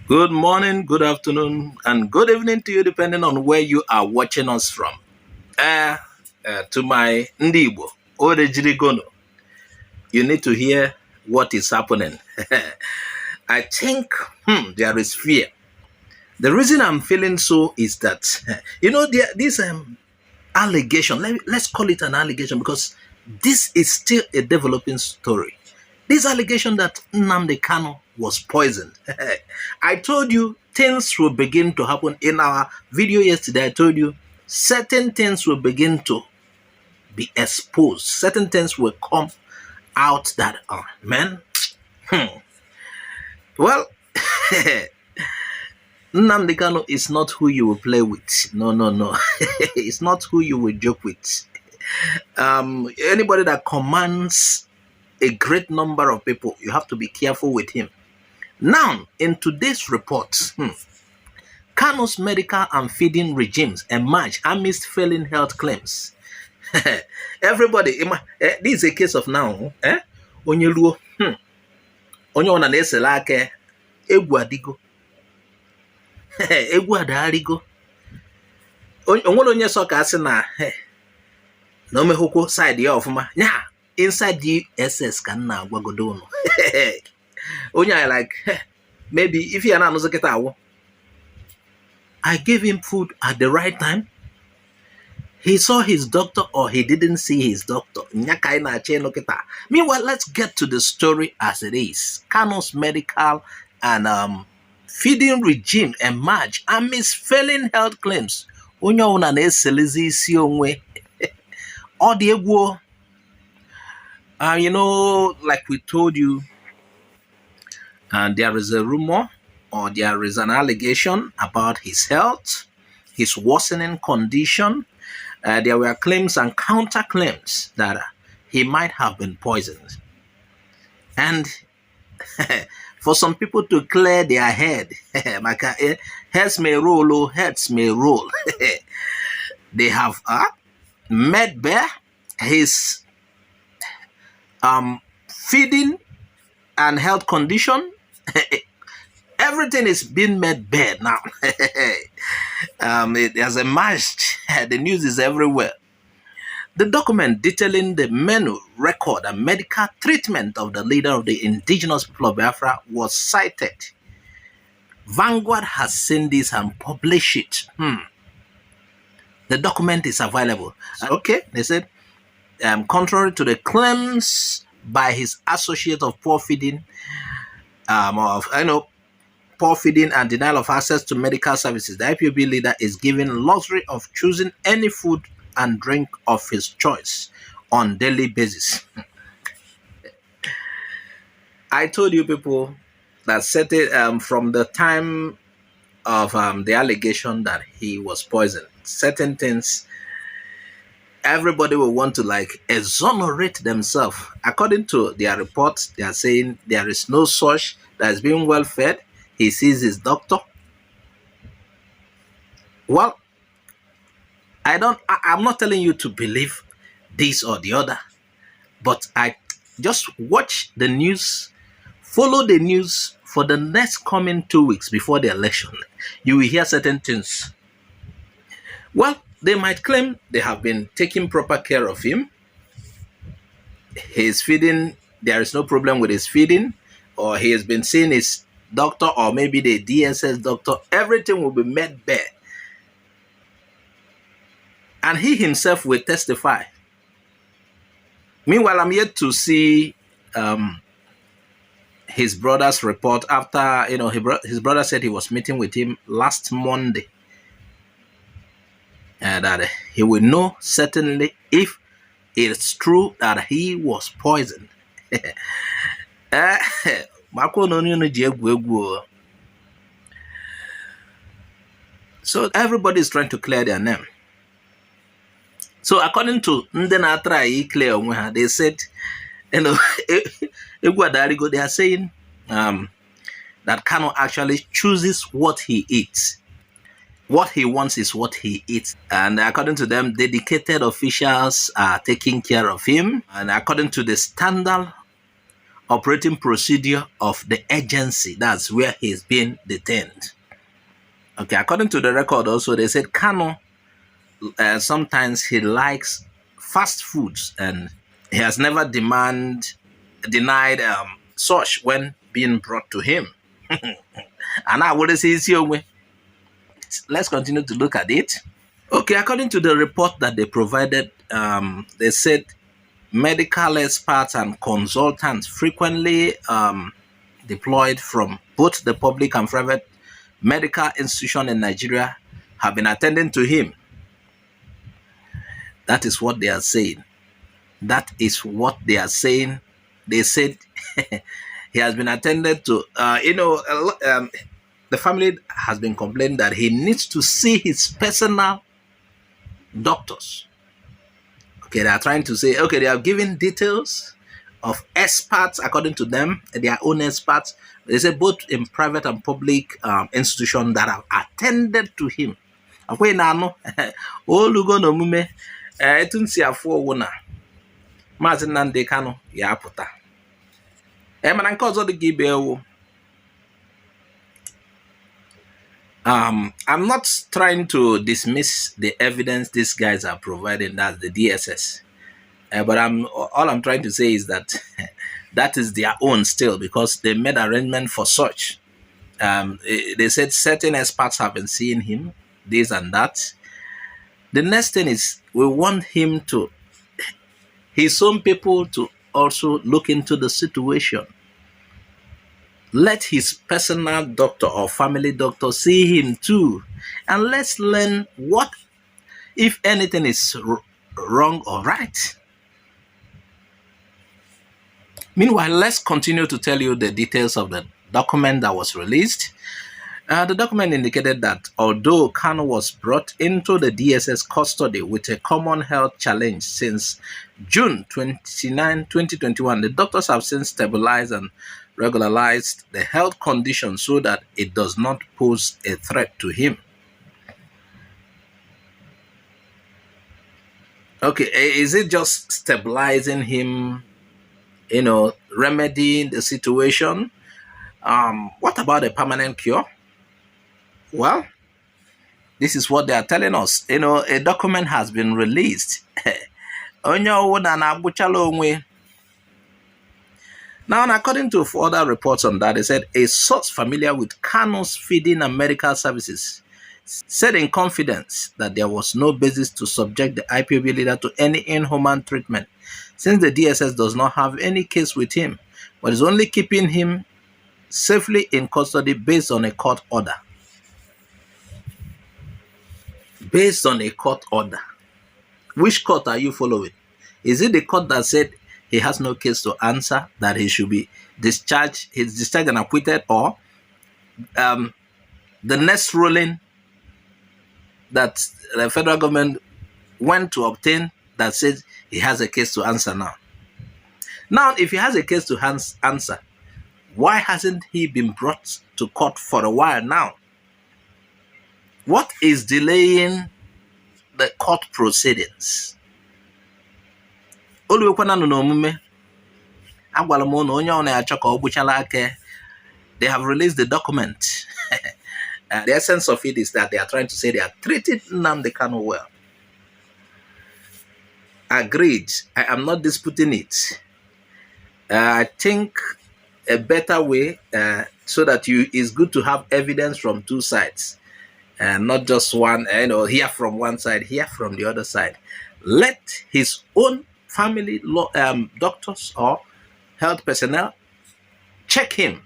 Good morning, good afternoon, and good evening to you, depending on where you are watching us from. To my Ndibo, Orejirigono, you need to hear what is happening. I think there is fear. The reason I'm feeling so is that, this allegation, let's call it an allegation because this is still a developing story. This allegation that Nnamdi Kanu was poisoned. I told you things will begin to happen. In our video yesterday, I told you certain things will begin to be exposed. Certain things will come out that, man. Well, Nnamdi Kanu is not who you will play with. No. It's not who you will joke with. Anybody that commands a great number of people, you have to be careful with him. Now, in today's report, Kanu's medical and feeding regimes emerge amidst failing health claims. Everybody, this is a case of now. Onye luo, onye ona na-esela aka egwu adigo. Egwu adarigo. Onwere onye so ka asị na na omehukwu side ya ofuma. Nya, inside DSS ka nna agwagodo unu. Onye I like, maybe if you are not awo, I gave him food at the right time. He saw his doctor or he didn't see his doctor. Meanwhile, let's get to the story as it is. Kanu's medical and feeding regime emerge amidst failing health claims. Onye una na-eselizi isi onwe. Ọ dị egwu. Like we told you, and there is a rumor or there is an allegation about his health, his worsening condition. There were claims and counterclaims that he might have been poisoned. And for some people to clear their head, heads may roll, heads may roll. They have made bare his feeding and health condition. Everything is being made bare now. It has emerged. The news is everywhere. The document detailing the menu, record, and medical treatment of the leader of the indigenous people of Biafra was cited. Vanguard has seen this and published it. The document is available. Okay, they said, contrary to the claims by his associate of poor feeding, poor feeding and denial of access to medical services, the IPOB leader is given luxury of choosing any food and drink of his choice on daily basis. I told you people that from the time of the allegation that he was poisoned, certain things, everybody will want to exonerate themselves. According to their reports, they are saying there is no such that is being well fed. He sees his doctor. Well, I'm not telling you to believe this or the other, but I just watch the news, follow the news for the next coming 2 weeks before the election. You will hear certain things. Well, they might claim they have been taking proper care of him. His feeding, there is no problem with his feeding, or he has been seeing his doctor or maybe the DSS doctor. Everything will be made bare. And he himself will testify. Meanwhile, I'm yet to see his brother's report after, his brother said he was meeting with him last Monday. And that he will know certainly if it's true that he was poisoned. So everybody is trying to clear their name. So according to Ndena try clear, they said, they are saying that Kanu actually chooses what he eats. What he wants is what he eats. And according to them, dedicated officials are taking care of him. And according to the standard operating procedure of the agency. That's where he's been detained. Okay, according to the record also, they said Kanu, sometimes he likes fast foods and he has never denied such when being brought to him. And I would say it's your way. Let's continue to look at it. Okay, according to the report that they provided, they said medical experts and consultants frequently deployed from both the public and private medical institutions in Nigeria have been attending to him. That is what they are saying. That is what they are saying. They said he has been attended to. The family has been complaining that he needs to see his personal doctors. Okay, they are trying to say, okay, they are giving details of experts, according to them, their own experts. They say both in private and public institutions that have attended to him. Akwe na ano, olugo no mume, etunsi afo wona. Mazi Nnamdi Kanu ya aputa. Mana nke ọzọ dị ka ibe ewu. I'm not trying to dismiss the evidence these guys are providing, that's the DSS. But all I'm trying to say is that that is their own still, because they made arrangement for such. They said certain experts have been seeing him, this and that. The next thing is we want him to, his own people to also look into the situation. Let his personal doctor or family doctor see him too. And let's learn what, if anything, is wrong or right. Meanwhile, let's continue to tell you the details of the document that was released. The document indicated that although Kanu was brought into the DSS custody with a common health challenge since June 29, 2021, the doctors have since stabilized and regularized the health condition so that it does not pose a threat to him. Okay, is it just stabilizing him, remedying the situation? What about a permanent cure? Well, this is what they are telling us. A document has been released. Now, according to further reports on that, they said a source familiar with Kanu's feeding and medical services said in confidence that there was no basis to subject the IPOB leader to any inhuman treatment, since the DSS does not have any case with him, but is only keeping him safely in custody based on a court order. Based on a court order. Which court are you following? Is it the court that said he has no case to answer, that he should be discharged, he's discharged and acquitted, or the next ruling that the federal government went to obtain that says he has a case to answer now? Now, if he has a case to answer, why hasn't he been brought to court for a while now? What is delaying the court proceedings? They have released the document. The essence of it is that they are trying to say they are treating Nnamdi Kanu well. Agreed. I am not disputing it. I think a better way so that it's good to have evidence from two sides. And not just one, here from one side, here from the other side. Let his own family doctors or health personnel check him.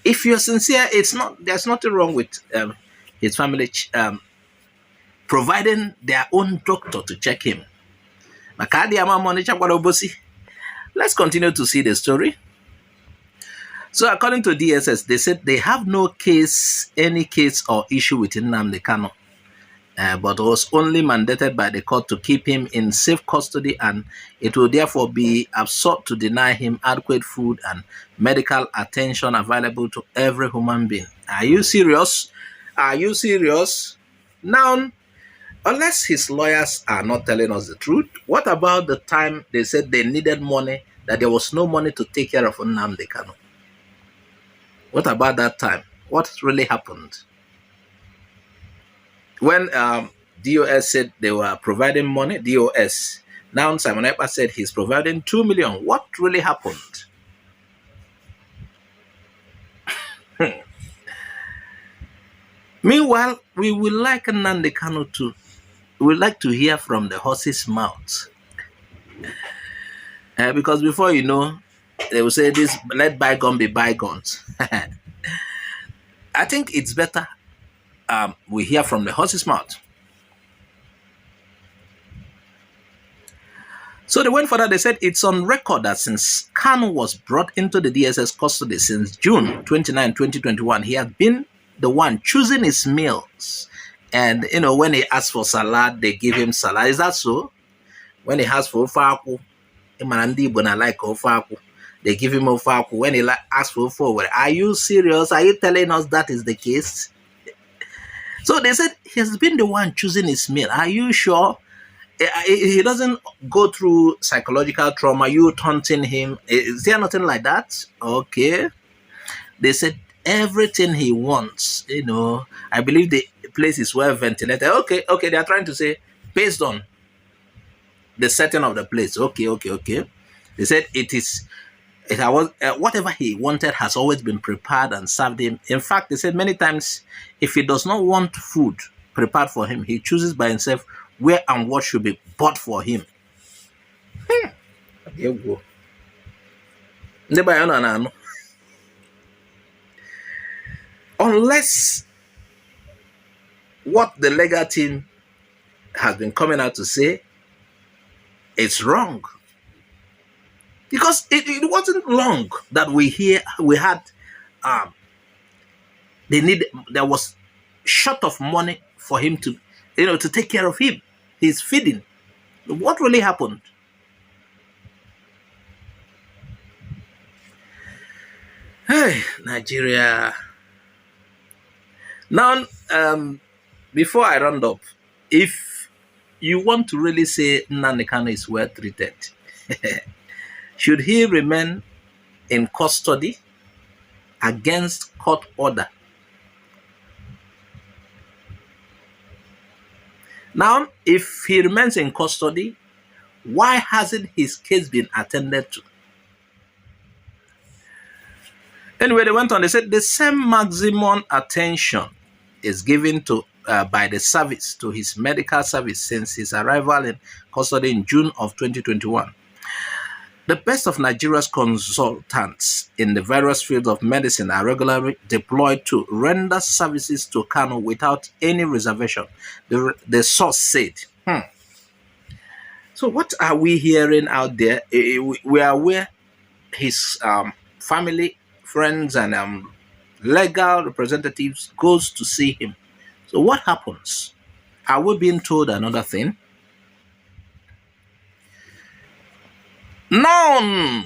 If you're sincere, there's nothing wrong with his family providing their own doctor to check him. Let's continue to see the story. So according to DSS, they said they have no any case or issue with Nnamdi Kanu, but was only mandated by the court to keep him in safe custody, and it will therefore be absurd to deny him adequate food and medical attention available to every human being. Are you serious? Are you serious? Now, unless his lawyers are not telling us the truth, what about the time they said they needed money that there was no money to take care of Nnamdi Kanu. What about that time? What really happened? When DOS said they were providing money, DOS, now Simon Ekpa said he's providing 2 million. What really happened? Meanwhile, we would like Nnamdi Kanu to, we would like to hear from the horse's mouth. Because before you know, they will say this, let bygone be bygones. I think it's better we hear from the horse's mouth. So they went further. They said it's on record that since Kanu was brought into the DSS custody since June 29, 2021, he has been the one choosing his meals. And, you know, when he asks for salad, they give him salad. Is that so? When he asks for ofaku, they give him ofaku. When he asks for forward, are you serious? Are you telling us that is the case? So they said he has been the one choosing his meal. Are you sure? He doesn't go through psychological trauma, you taunting him. Is there nothing like that? Okay. They said everything he wants, you know, I believe the place is well ventilated. Okay, they are trying to say, based on the setting of the place. Okay. They said whatever he wanted has always been prepared and served him. In fact, they said many times, if he does not want food prepared for him, he chooses by himself where and what should be bought for him. There you go. Unless what the legal team has been coming out to say, it's wrong. Because it wasn't long that we had there was short of money for him to, you know, to take care of him. He's feeding. What really happened? Hey, Nigeria. Now, before I round up, if you want to really say Nnamdi Kanu is well treated, should he remain in custody against court order? Now, if he remains in custody, why hasn't his case been attended to? Anyway, they went on, they said the same maximum attention is given to by the service to his medical service since his arrival in custody in June of 2021. The best of Nigeria's consultants in the various fields of medicine are regularly deployed to render services to Kanu without any reservation, the source said. So what are we hearing out there? We are aware his family, friends, and legal representatives goes to see him. So what happens? Are we being told another thing? Now,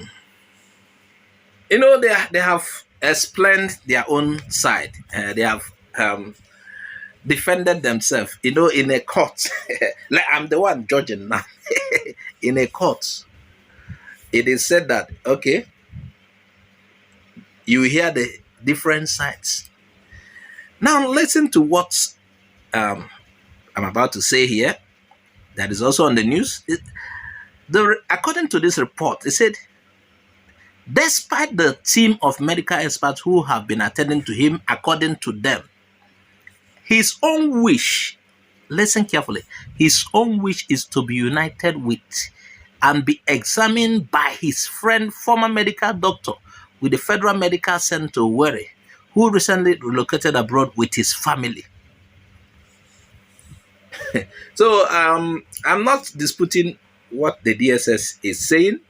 you know, they have explained their own side. They have defended themselves, you know, in a court. Like I'm the one judging now. In a court, it is said that, okay, you hear the different sides. Now listen to what I'm about to say here. That is also on the news. According to this report, it said, despite the team of medical experts who have been attending to him, according to them, his own wish, listen carefully, his own wish is to be united with and be examined by his friend, former medical doctor with the Federal Medical Center Owerri, who recently relocated abroad with his family. So I'm not disputing what the DSS is saying,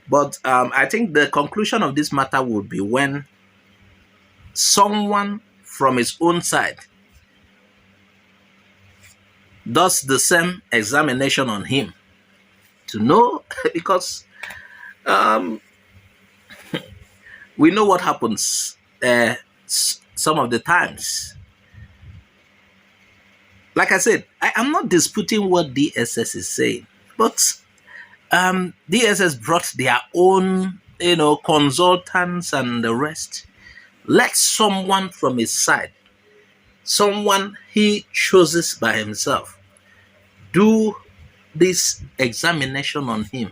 but I think the conclusion of this matter would be when someone from his own side does the same examination on him to know, because we know what happens some of the times. Like I said, I am not disputing what DSS is saying, but DSS brought their own, consultants and the rest. Let someone from his side, someone he chooses by himself, do this examination on him,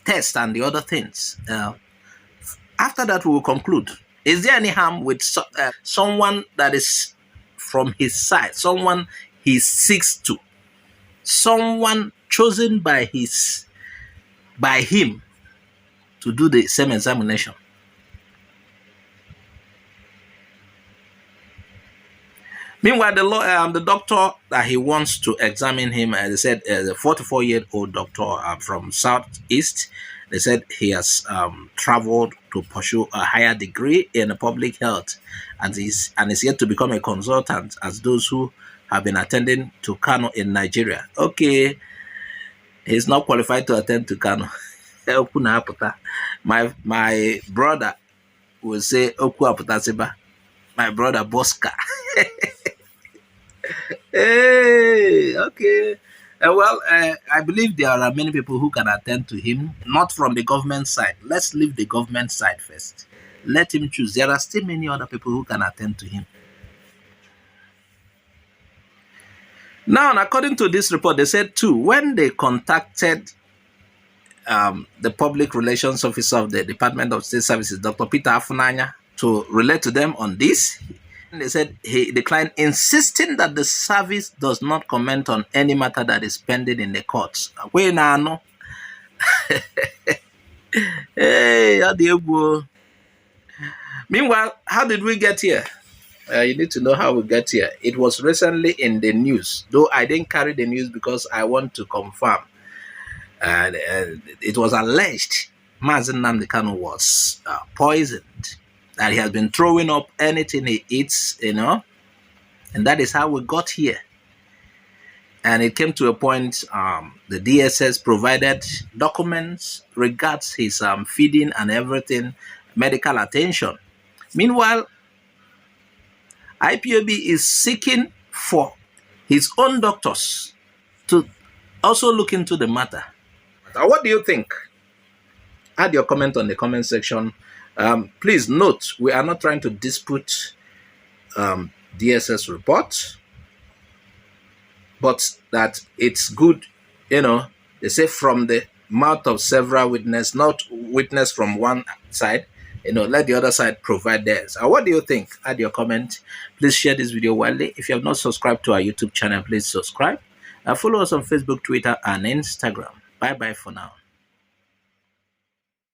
test and the other things. After that, we will conclude. Is there any harm with someone that is from his side, someone he seeks to, someone chosen by him to do the same examination? Meanwhile, the doctor that he wants to examine him, as I said, a 44-year-old doctor from Southeast. They said he has traveled to pursue a higher degree in public health, and is yet to become a consultant as those who have been attending to Kanu in Nigeria. Okay, he's not qualified to attend to Kanu. My brother will say Oku Aputasiba. My brother Bosca. Hey, okay. I believe there are many people who can attend to him, not from the government side. Let's leave the government side first. Let him choose. There are still many other people who can attend to him. Now, according to this report, they said too, when they contacted the public relations officer of the Department of State Services, Dr. Peter Afunanya, to relate to them on this, they said he declined, insisting that the service does not comment on any matter that is pending in the courts. Hey, meanwhile, how did we get here? You need to know how we get here. It was recently in the news, though I didn't carry the news because I want to confirm. And it was alleged Nnamdi Kanu was poisoned, that he has been throwing up anything he eats, and that is how we got here. And it came to a point, the DSS provided documents regards his feeding and everything, medical attention. Meanwhile, IPOB is seeking for his own doctors to also look into the matter. What do you think? Add your comment on the comment section. Please note, we are not trying to dispute DSS report, but that it's good, they say from the mouth of several witnesses, not witness from one side, let the other side provide theirs. What do you think? Add your comment. Please share this video widely. If you have not subscribed to our YouTube channel, please subscribe. Follow us on Facebook, Twitter, and Instagram. Bye-bye for now.